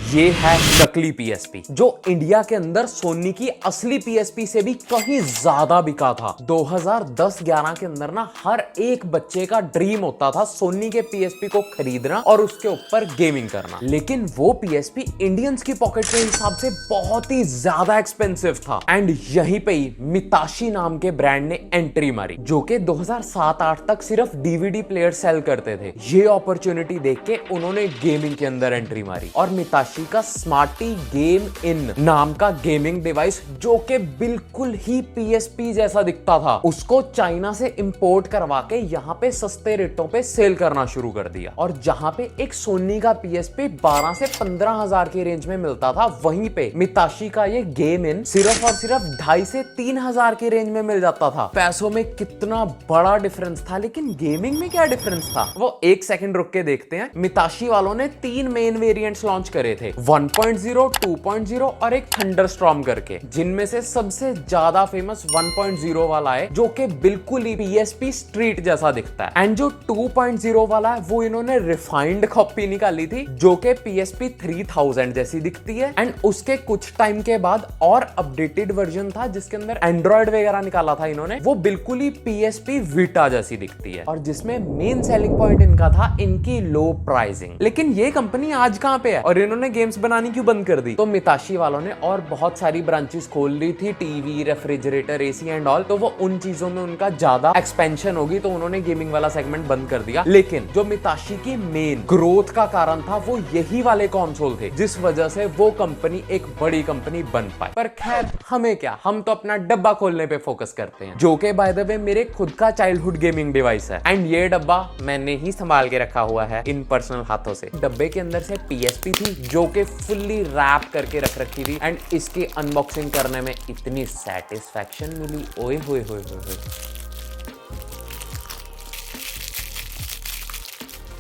ये है नकली पीएसपी जो इंडिया के अंदर सोनी की असली पीएसपी से भी कहीं ज्यादा बिका था। 2010-11 के अंदर ना हर एक बच्चे का ड्रीम होता था सोनी के पीएसपी को खरीदना और उसके ऊपर गेमिंग करना, लेकिन वो पीएसपी इंडियंस की पॉकेट के हिसाब से बहुत ही ज्यादा एक्सपेंसिव था। एंड यहीं पे ही मिताशी नाम के ब्रांड ने एंट्री मारी जो कि 2007-8 तक सिर्फ डीवीडी प्लेयर सेल करते थे। ये अपॉर्चुनिटी देख के उन्होंने गेमिंग के अंदर एंट्री मारी और मिताशी का स्मार्टी गेम इन नाम का गेमिंग डिवाइस जो कि बिल्कुल ही पीएसपी जैसा दिखता था, उसको चाइना से इंपोर्ट करवा के यहाँ पे सस्ते रेटों पे सेल करना शुरू कर दिया। और जहाँ पे एक सोनी का पीएसपी 12 से 15 हजार की रेंज में मिलता था, वहीं पे मिताशी का ये गेम इन सिर्फ और सिर्फ 2.5 से 3 हजार की रेंज में मिल जाता था। पैसों में कितना बड़ा डिफरेंस था, लेकिन गेमिंग में क्या डिफरेंस था वो एक सेकंड रुक के देखते हैं। मिताशी वालों ने 3 मेन वेरिएंट्स लॉन्च करे थे, 1.0, 2.0 और एक थंडरस्टॉर्म करके, जिनमें से सबसे ज्यादा फेमस 1.0 वाला है जो कि बिल्कुल ही पीएसपी स्ट्रीट जैसा दिखता है। एंड जो 2.0 वाला है वो इन्होंने रिफाइंड कॉपी निकाली थी जो कि पीएसपी 3000 जैसी दिखती है। एंड उसके कुछ टाइम के बाद और अपडेटेड वर्जन था जिसके अंदर एंड्रॉइड वगैरह निकाला था इन्होंने, वो बिल्कुल ही पीएसपी वीटा जैसी दिखती है और जिसमें मेन सेलिंग पॉइंट इनका था इनकी लो प्राइसिंग। लेकिन ये कंपनी आज कहां पे है और इन्होंने गेम्स बनानी क्यों बंद कर दी? तो मिताशी वालों ने और बहुत सारी ब्रांचेस खोल ली थी, TV, refrigerator, AC and all, तो वो उन चीजों में उनका ज्यादा एक्सपेंशन होगी तो उन्होंने गेमिंग वाला सेगमेंट बंद कर दिया। लेकिन जो मिताशी की मेन ग्रोथ का कारण था वो यही वाले कंसोल थे, जिस वजह से वो कंपनी एक बड़ी कंपनी बन पाई। पर खैर हमें क्या, हम तो अपना डब्बा खोलने पे फोकस करते हैं, जो कि बाय द वे मेरे खुद का चाइल्डहुड गेमिंग डिवाइस है। एंड ये डब्बा मैंने ही संभाल के रखा हुआ है इन पर्सनल हाथों से। डब्बे के अंदर से पीएसपी थी जो कि फुल्ली रैप करके रख रखी थी एंड इसकी अनबॉक्सिंग करने में इतनी सेटिस्फैक्शन मिली, ओए होए होए होए।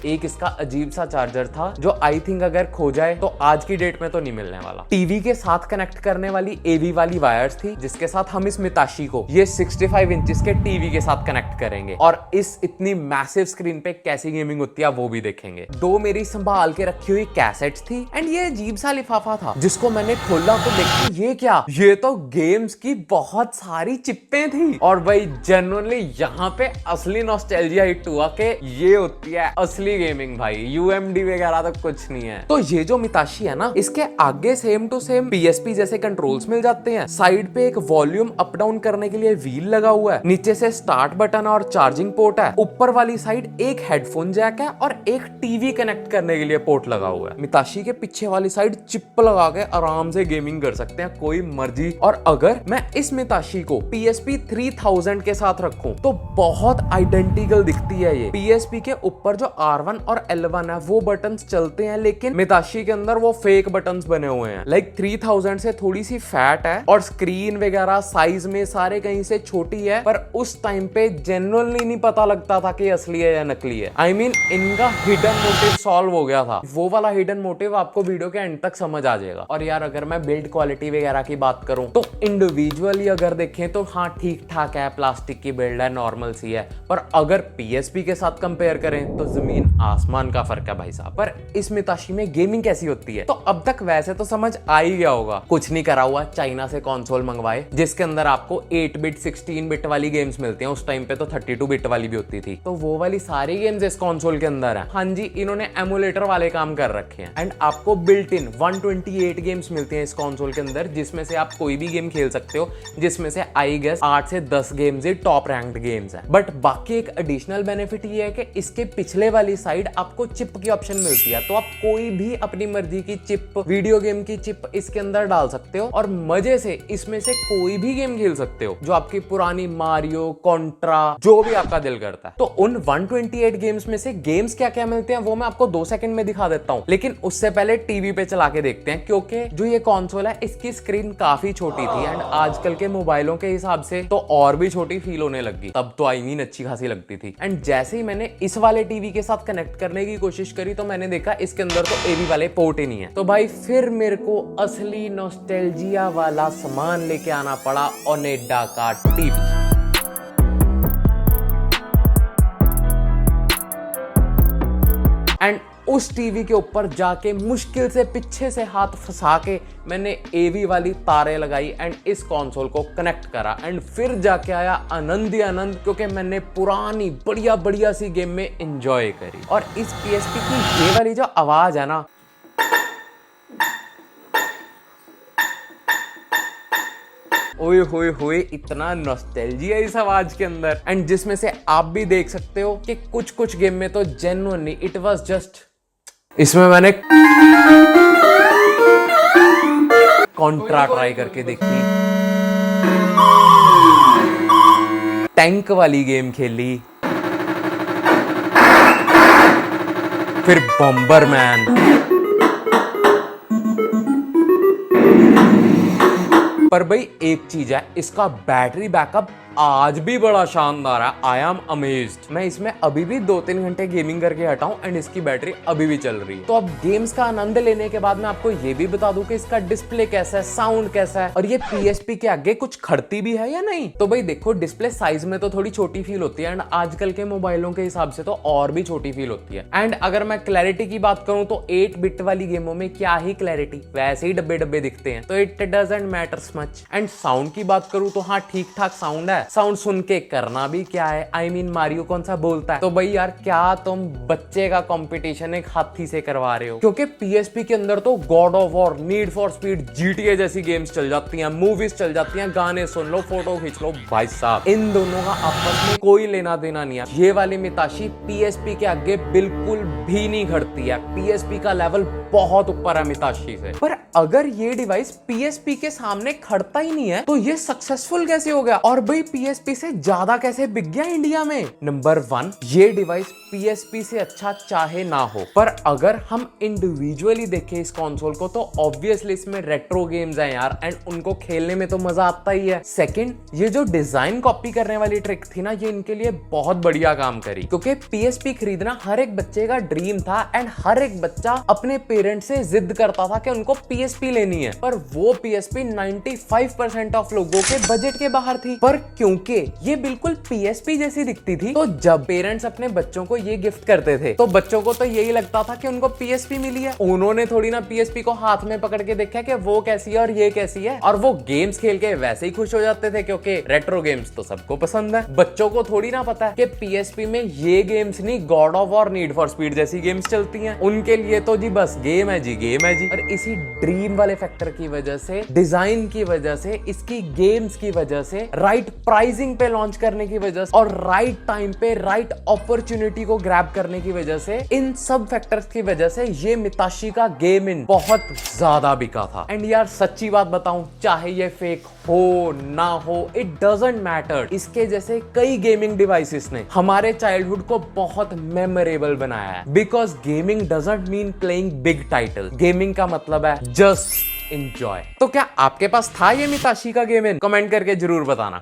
एक इसका अजीब सा चार्जर था जो आई थिंक अगर खो जाए तो आज की डेट में तो नहीं मिलने वाला। टीवी के साथ कनेक्ट करने वाली एवी वाली वायर्स थी जिसके साथ हम इस मिताशी को ये 65 इंचेस के टीवी के साथ कनेक्ट करेंगे और इस इतनी मैसिव स्क्रीन पे कैसी गेमिंग होती है वो भी देखेंगे। 2 मेरी संभाल के रखी हुई कैसेट्स थी एंड ये अजीब सा लिफाफा था जिसको मैंने खोला तो देखा ये क्या, ये तो गेम्स की बहुत सारी चिप्पें थी। और भाई जेन्युइनली यहाँ पे असली नॉस्टैल्जिया हिट हुआ कि ये होती है असली गेमिंग भाई, यूएमडी वगैरह तो कुछ नहीं है। तो ये जो मिताशी है ना, इसके आगे सेम टू सेम पीएसपी जैसे कंट्रोल्स मिल जाते हैं। साइड पे एक वॉल्यूम अप डाउन करने के लिए व्हील लगा हुआ है, नीचे से स्टार्ट बटन और चार्जिंग पोर्ट है, ऊपर वाली साइड एक हेडफोन जैक है और एक टीवी कनेक्ट करने के लिए पोर्ट लगा हुआ है। मिताशी के पीछे वाली साइड चिप लगा के आराम से गेमिंग कर सकते हैं कोई मर्जी। और अगर मैं इस मिताशी को पीएसपी 3000 के साथ रखूं तो बहुत आइडेंटिकल दिखती है ये। पीएसपी के ऊपर जो R1 और L1 है वो बटन्स चलते हैं, लेकिन मिताशी के अंदर वो फेक बटन्स बने हुए हैं। लाइक 3000 से थोड़ी सी फैट है और स्क्रीन वगैरह साइज में सारे कहीं से छोटी है, पर उस टाइम पे जेन्युइनली नहीं पता लगता था कि असली है या नकली है। I mean, इनका हिडन मोटिव सॉल्व हो गया था। वो वाला हिडन मोटिव आपको वीडियो के एंड तक समझ आ जाएगा। और यार अगर मैं बिल्ड क्वालिटी वगैरह की बात करूं तो इंडिविजुअली अगर देखें तो हाँ ठीक ठाक है, प्लास्टिक की बिल्ड है, नॉर्मल सी है, पर अगर पीएसपी के साथ कंपेयर करें तो जमीन आसमान का फर्क है भाई साहब। पर इस मिताशी में गेमिंग कैसी होती है तो अब तक वैसे तो समझ आ ही गया होगा। कुछ नहीं करा हुआ, चाइना से कंसोल मंगवाए जिसके अंदर आपको 8 बिट 16 बिट वाली गेम्स मिलती हैं। उस टाइम पे तो 32 बिट वाली भी होती थी, तो वो वाली सारी गेम्स इस कंसोल के अंदर है। हाँ जी, इन्होंने एमुलेटर वाले काम कर रखे हैं एंड आपको बिल्ट इन 128 गेम्स मिलती हैं इस कंसोल के अंदर, जिसमें से आप कोई भी गेम खेल सकते हो, जिसमें से आई गेस 8 से 10 गेम्स ही टॉप रैंक्ड गेम्स हैं। बट बाकी एक एडिशनल बेनिफिट ये है कि इसके पिछले वाली साइड आपको चिप की ऑप्शन मिलती है, तो आप कोई भी अपनी मर्जी की चिप, वीडियो गेम की चिप इसके अंदर डाल सकते हो और मजे से इसमें से कोई भी गेम खेल सकते हो जो आपकी पुरानी मारियो, कॉन्ट्रा, जो भी आपका दिल करता है। तो उन 128 गेम्स में से गेम्स क्या क्या मिलते हैं वो मैं आपको 2 सेकंड में दिखा देता हूं, लेकिन उससे पहले टीवी पे चला के देखते हैं, क्योंकि जो ये कंसोल है इसकी स्क्रीन काफी छोटी थी एंड आजकल के मोबाइलों के हिसाब से तो और भी छोटी फील होने लगी। तब तो आई मीन अच्छी खासी लगती थी। एंड जैसे ही मैंने इस वाले टीवी के साथ कनेक्ट करने की कोशिश करी तो मैंने देखा इसके अंदर तो एवी वाले पोर्ट ही नहीं है। तो भाई फिर मेरे को असली नॉस्टैल्जिया वाला सामान लेके आना पड़ा, ओनेडा का टीवी। एंड उस टीवी के ऊपर जाके मुश्किल से पीछे से हाथ फंसा के मैंने एवी वाली तारें लगाई एंड इस कंसोल को कनेक्ट करा एंड फिर जाके आया आनंद ही आनंद, क्योंकि मैंने पुरानी बढ़िया बढ़िया सी गेम में एंजॉय करी। और इस PSP की ये वाली जो आवाज है ना, ओए होए होए, इतना नॉस्टैल्जिया इस आवाज के अंदर, एंड जिसमें से आप भी देख सकते हो कि कुछ कुछ गेम में तो जेन्युइनली इट वाज जस्ट, इसमें मैंने कॉन्ट्रा ट्राई करके देखी, टैंक वाली गेम खेली, फिर बॉम्बरमैन, पर भाई एक चीज है, इसका बैटरी बैकअप आज भी बड़ा शानदार है। I am amazed. मैं इसमें अभी भी 2-3 घंटे गेमिंग करके हटा हूं एंड इसकी बैटरी अभी भी चल रही है। तो अब गेम्स का आनंद लेने के बाद मैं आपको ये भी बता दूं कि इसका डिस्प्ले कैसा है, साउंड कैसा है, और ये PSP के आगे कुछ खड़ती भी है या नहीं। तो भाई देखो, डिस्प्ले साइज में तो थोड़ी छोटी फील होती है एंड आजकल के मोबाइलों के हिसाब से तो और भी छोटी फील होती है। एंड अगर मैं क्लैरिटी की बात करूं तो 8 बिट वाली गेमों में क्या ही क्लैरिटी, वैसे ही डब्बे डब्बे दिखते हैं, तो it doesn't matters much. And sound की बात करूं तो हाँ, ठीक ठाक साउंड है। साउंड सुन के करना भी क्या है, आई मीन मारियो कौन सा बोलता है। तो भाई यार, क्या तुम बच्चे का कंपटीशन एक हाथी से करवा रहे हो, क्योंकि PSP के अंदर तो God of war, need for speed, GTA जैसी गेम्स चल जाती हैं, मूवीज चल जाती हैं, गाने सुन लो, फोटो खींच लो। भाई साहब, इन दोनों का आपस में कोई लेना देना नहीं है। ये वाली मिताशी PSP के आगे बिल्कुल भी नहीं खड़ती है। PSP का लेवल बहुत ऊपर है मिताशी से। पर अगर ये डिवाइस PSP के सामने खड़ता ही नहीं है तो ये सक्सेसफुल कैसे हो गया, और भाई PSP से ज्यादा कैसे बिक गया इंडिया में? नंबर 1, ये डिवाइस PSP से अच्छा चाहे ना हो, पर अगर हम इंडिविजुअली देखें इस कंसोल को तो ऑब्वियसली इसमें रेट्रो गेम्स हैं यार, एंड उनको खेलने में तो मजा आता ही है। सेकंड, ये जो डिजाइन कॉपी करने वाली ट्रिक थी ना, ये इनके लिए बहुत बढ़िया काम करी, क्योंकि PSP खरीदना हर एक बच्चे का ड्रीम था एंड हर एक बच्चा अपने पेरेंट्स से जिद करता था कि उनको PSP लेनी है। पर वो PSP 95% ऑफ लोगों के बजट के बाहर थी। पर क्योंकि ये बिल्कुल PSP जैसी दिखती थी, तो जब पेरेंट्स अपने बच्चों को ये गिफ्ट करते थे तो बच्चों को तो यही लगता था कि उनको PSP मिली है। उन्होंने थोड़ी ना PSP को हाथ में पकड़ के देखा कि वो कैसी है और ये कैसी है, और वो गेम्स खेल के वैसे ही खुश हो जाते थे, क्योंकि रेट्रो गेम्स तो सबको पसंद है। बच्चों को थोड़ी ना पता है कि PSP में ये गेम्स नहीं, God of war, need for speed जैसी गेम्स चलती हैं। उनके लिए तो जी बस गेम है जी, गेम है जी। और इसी ड्रीम वाले फैक्टर की वजह से, डिजाइन की वजह से, इसकी गेम्स की वजह से, राइट प्राइसिंग पे लॉन्च करने की वजह से, और राइट टाइम पे राइट अपॉर्चुनिटी को ग्रैब करने की वजह से, इन सब फैक्टर्स की वजह से ये मिताशी का गेम इन बहुत ज्यादा बिका था। एंड यार सच्ची बात बताऊं, चाहे ये फेक हो ना हो, इट डजंट मैटर। इसके जैसे कई गेमिंग डिवाइसेस ने हमारे चाइल्डहुड को बहुत मेमोरेबल बनाया है, because gaming doesn't mean playing big title. Gaming का मतलब है जस्ट एंजॉय। तो क्या आपके पास था ये मिताशी का गेम इन? कमेंट करके जरूर बताना।